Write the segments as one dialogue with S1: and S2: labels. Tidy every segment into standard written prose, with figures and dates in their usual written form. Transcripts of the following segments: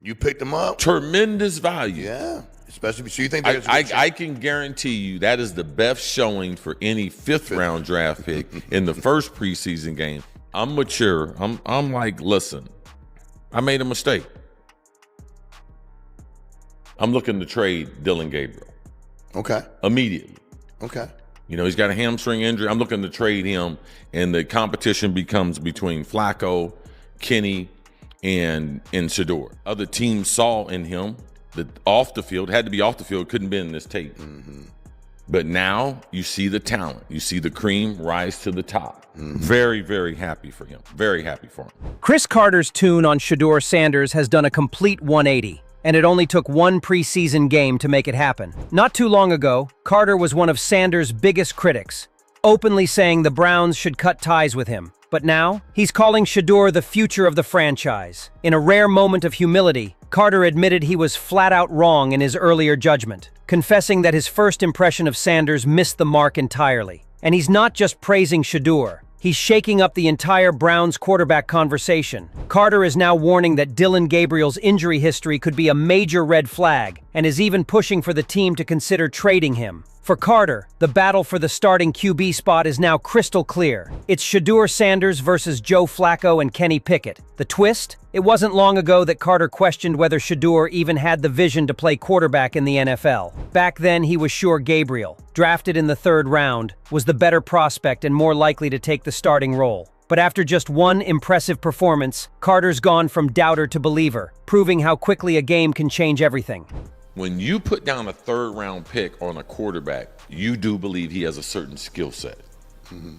S1: You picked him up.
S2: Tremendous value.
S1: Yeah, especially so you think
S2: I can guarantee you that is the best showing for any fifth-round draft pick in the first preseason game. I'm mature. I'm like, listen, I made a mistake. I'm looking to trade Dillon Gabriel.
S1: Okay.
S2: Immediately.
S1: Okay.
S2: You know, he's got a hamstring injury. I'm looking to trade him, and the competition becomes between Flacco, Kenny, and Shedeur. Other teams saw in him that off the field, had to be off the field, couldn't be in this tape. Mm-hmm. But now you see the talent. You see the cream rise to the top. Mm-hmm. Very, very happy for him. Very happy for him.
S3: Cris Carter's tune on Shedeur Sanders has done a complete 180. And it only took one preseason game to make it happen. Not too long ago, Carter was one of Sanders' biggest critics, openly saying the Browns should cut ties with him. But now, he's calling Shedeur the future of the franchise. In a rare moment of humility, Carter admitted he was flat out wrong in his earlier judgment, confessing that his first impression of Sanders missed the mark entirely. And he's not just praising Shedeur. He's shaking up the entire Browns quarterback conversation. Carter is now warning that Dillon Gabriel's injury history could be a major red flag, and is even pushing for the team to consider trading him. For Carter, the battle for the starting QB spot is now crystal clear. It's Shedeur Sanders versus Joe Flacco and Kenny Pickett. The twist? It wasn't long ago that Carter questioned whether Shedeur even had the vision to play quarterback in the NFL. Back then, he was sure Gabriel, drafted in the 3rd round, was the better prospect and more likely to take the starting role. But after just one impressive performance, Carter's gone from doubter to believer, proving how quickly a game can change everything.
S2: When you put down a 3rd-round pick on a quarterback, you do believe he has a certain skill set. Mm-hmm.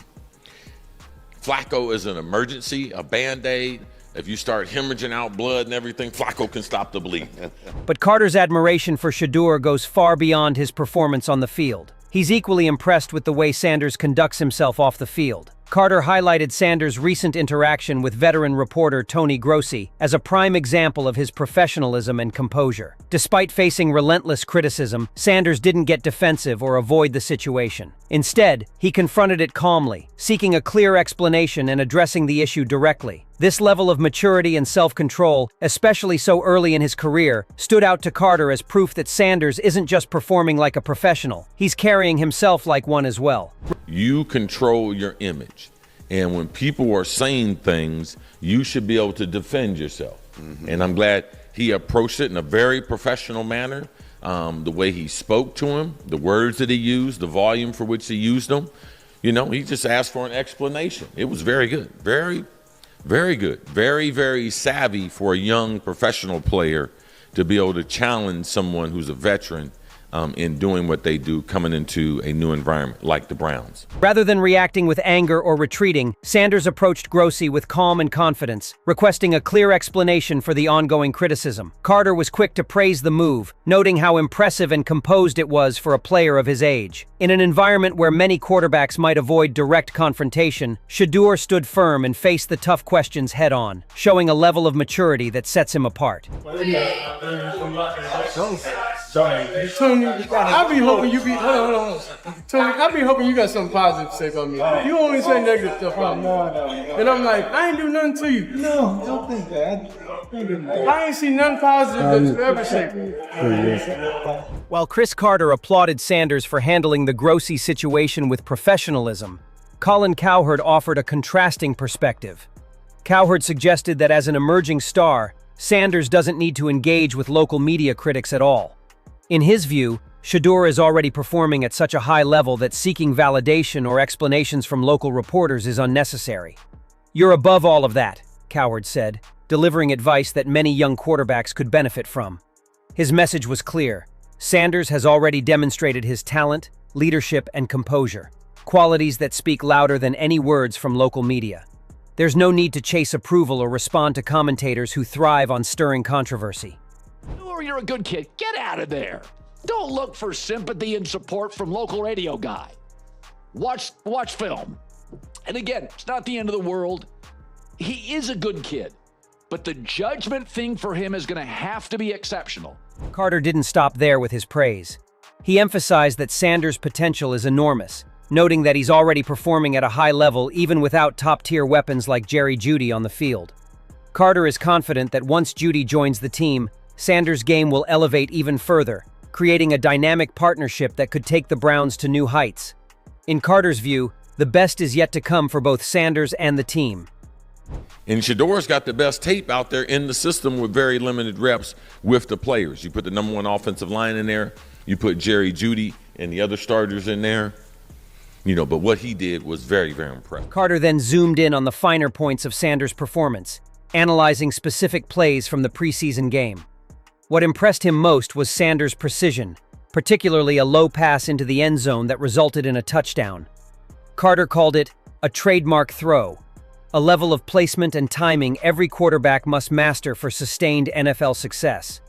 S2: Flacco is an emergency, a Band-Aid. If you start hemorrhaging out blood and everything, Flacco can stop the bleeding.
S3: But Carter's admiration for Shedeur goes far beyond his performance on the field. He's equally impressed with the way Sanders conducts himself off the field. Carter highlighted Sanders' recent interaction with veteran reporter Tony Grossi as a prime example of his professionalism and composure. Despite facing relentless criticism, Sanders didn't get defensive or avoid the situation. Instead, he confronted it calmly, seeking a clear explanation and addressing the issue directly. This level of maturity and self-control, especially so early in his career, stood out to Carter as proof that Sanders isn't just performing like a professional, he's carrying himself like one as well.
S2: You control your image. And when people are saying things, you should be able to defend yourself. Mm-hmm. And I'm glad he approached it in a very professional manner. The way he spoke to him, the words that he used, the volume for which he used them. You know, he just asked for an explanation. It was very good. Very, very good. Very, very savvy for a young professional player to be able to challenge someone who's a veteran in doing what they do, coming into a new environment like the Browns.
S3: Rather than reacting with anger or retreating, Sanders approached Grossi with calm and confidence, requesting a clear explanation for the ongoing criticism. Carter was quick to praise the move, noting how impressive and composed it was for a player of his age. In an environment where many quarterbacks might avoid direct confrontation, Shedeur stood firm and faced the tough questions head-on, showing a level of maturity that sets him apart.
S4: Tony, I be hoping you be. Hold on. Tony, I be hoping you got something positive to say about me. You only say negative stuff about me. And I'm like, I ain't do nothing to you.
S5: No, don't think that.
S4: I ain't seen nothing positive that you ever say.
S3: While Cris Carter applauded Sanders for handling the Grossi situation with professionalism, Colin Cowherd offered a contrasting perspective. Cowherd suggested that as an emerging star, Sanders doesn't need to engage with local media critics at all. In his view, Shedeur is already performing at such a high level that seeking validation or explanations from local reporters is unnecessary. "You're above all of that," Cowherd said, delivering advice that many young quarterbacks could benefit from. His message was clear. Sanders has already demonstrated his talent, leadership, and composure, qualities that speak louder than any words from local media. There's no need to chase approval or respond to commentators who thrive on stirring controversy.
S6: Or you're a good kid, get out of there. Don't look for sympathy and support from local radio guy. Watch film. And again, it's not the end of the world. He is a good kid, but the judgment thing for him is going to have to be exceptional.
S3: Carter didn't stop there with his praise. He emphasized that Sanders' potential is enormous, noting that he's already performing at a high level even without top-tier weapons like Jerry Jeudy on the field. Carter is confident that once Jeudy joins the team, Sanders' game will elevate even further, creating a dynamic partnership that could take the Browns to new heights. In Carter's view, the best is yet to come for both Sanders and the team.
S2: And Shedeur's got the best tape out there in the system with very limited reps with the players. You put the number one offensive line in there, you put Jerry Jeudy and the other starters in there, but what he did was very, very impressive.
S3: Carter then zoomed in on the finer points of Sanders' performance, analyzing specific plays from the preseason game. What impressed him most was Sanders' precision, particularly a low pass into the end zone that resulted in a touchdown. Carter called it a trademark throw, a level of placement and timing every quarterback must master for sustained NFL success.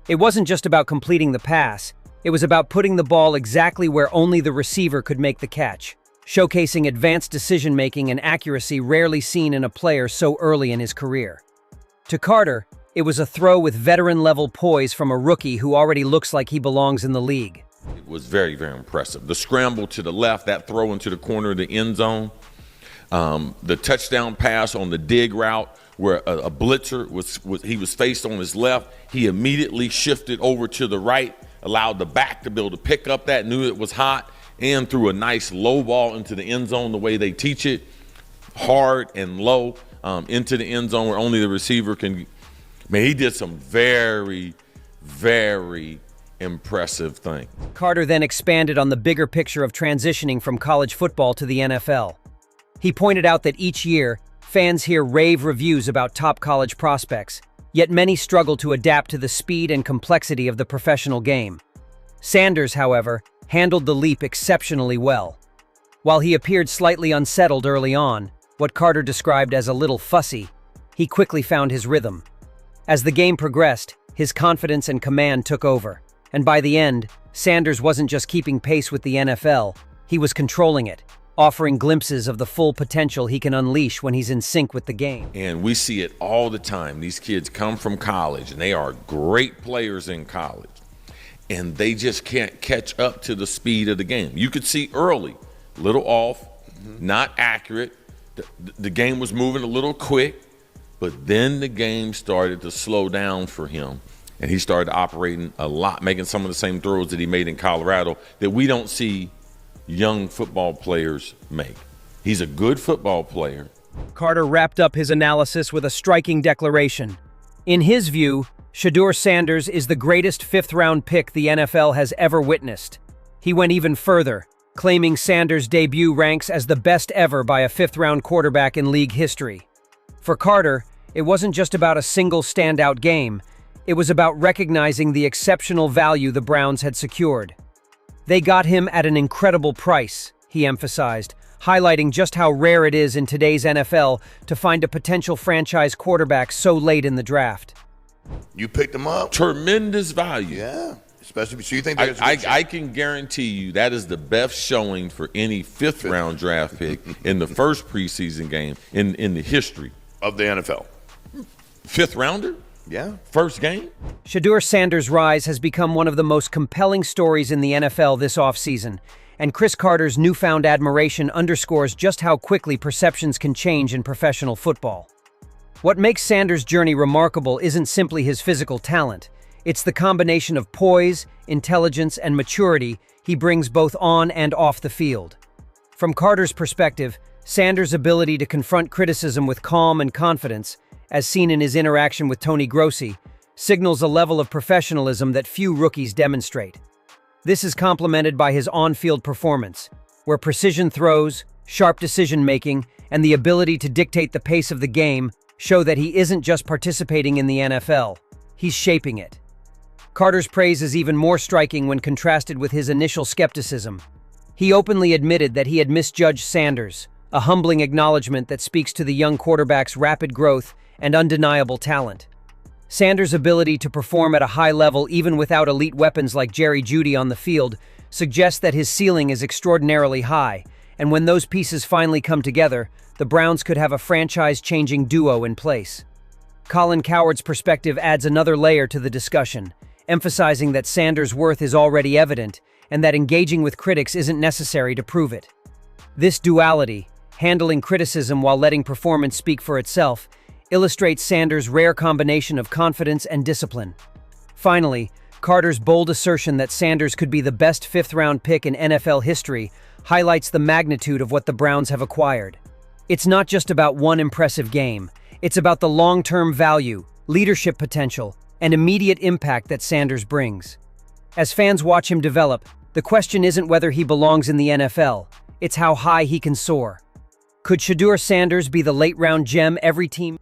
S3: It wasn't just about completing the pass, it was about putting the ball exactly where only the receiver could make the catch, showcasing advanced decision-making and accuracy rarely seen in a player so early in his career. To Carter, it was a throw with veteran-level poise from a rookie who already looks like he belongs in the league.
S2: It was very, very impressive. The scramble to the left, that throw into the corner of the end zone, the touchdown pass on the dig route where a blitzer he was faced on his left. He immediately shifted over to the right, allowed the back to be able to pick up that, knew it was hot, and threw a nice low ball into the end zone the way they teach it, hard and low into the end zone where only the receiver can. Man, he did some very, very impressive things.
S3: Carter then expanded on the bigger picture of transitioning from college football to the NFL. He pointed out that each year, fans hear rave reviews about top college prospects, yet many struggle to adapt to the speed and complexity of the professional game. Sanders, however, handled the leap exceptionally well. While he appeared slightly unsettled early on, what Carter described as a little fussy, he quickly found his rhythm. As the game progressed, his confidence and command took over, and by the end, Sanders wasn't just keeping pace with the NFL, he was controlling it, offering glimpses of the full potential he can unleash when he's in sync with the game.
S2: And we see it all the time. These kids come from college, and they are great players in college, and they just can't catch up to the speed of the game. You could see early, little off, not accurate. The game was moving a little quick, but then the game started to slow down for him, and he started operating a lot, making some of the same throws that he made in Colorado that we don't see young football players make. He's a good football player.
S3: Carter wrapped up his analysis with a striking declaration. In his view, Shedeur Sanders is the greatest fifth-round pick the NFL has ever witnessed. He went even further, claiming Sanders' debut ranks as the best ever by a fifth-round quarterback in league history. For Carter, it wasn't just about a single standout game. It was about recognizing the exceptional value the Browns had secured. They got him at an incredible price, he emphasized, highlighting just how rare it is in today's NFL to find a potential franchise quarterback so late in the draft.
S1: You picked him up.
S2: Tremendous value.
S1: Yeah, especially so you think there's
S2: I can guarantee you that is the best showing for any fifth-round draft pick in the first preseason game in the history
S1: of the NFL.
S2: Fifth rounder?
S1: Yeah.
S2: First game?
S3: Shedeur Sanders' rise has become one of the most compelling stories in the NFL this offseason, and Cris Carter's newfound admiration underscores just how quickly perceptions can change in professional football. What makes Sanders' journey remarkable isn't simply his physical talent. It's the combination of poise, intelligence, and maturity he brings both on and off the field. From Carter's perspective, Sanders' ability to confront criticism with calm and confidence, as seen in his interaction with Tony Grossi, signals a level of professionalism that few rookies demonstrate. This is complemented by his on-field performance, where precision throws, sharp decision-making, and the ability to dictate the pace of the game show that he isn't just participating in the NFL, he's shaping it. Carter's praise is even more striking when contrasted with his initial skepticism. He openly admitted that he had misjudged Sanders, a humbling acknowledgement that speaks to the young quarterback's rapid growth and undeniable talent. Sanders' ability to perform at a high level even without elite weapons like Jerry Jeudy on the field suggests that his ceiling is extraordinarily high, and when those pieces finally come together, the Browns could have a franchise-changing duo in place. Colin Cowherd's perspective adds another layer to the discussion, emphasizing that Sanders' worth is already evident and that engaging with critics isn't necessary to prove it. This duality, handling criticism while letting performance speak for itself, illustrates Sanders' rare combination of confidence and discipline. Finally, Carter's bold assertion that Sanders could be the best fifth-round pick in NFL history highlights the magnitude of what the Browns have acquired. It's not just about one impressive game. It's about the long-term value, leadership potential, and immediate impact that Sanders brings. As fans watch him develop, the question isn't whether he belongs in the NFL, it's how high he can soar. Could Shedeur Sanders be the late-round gem every team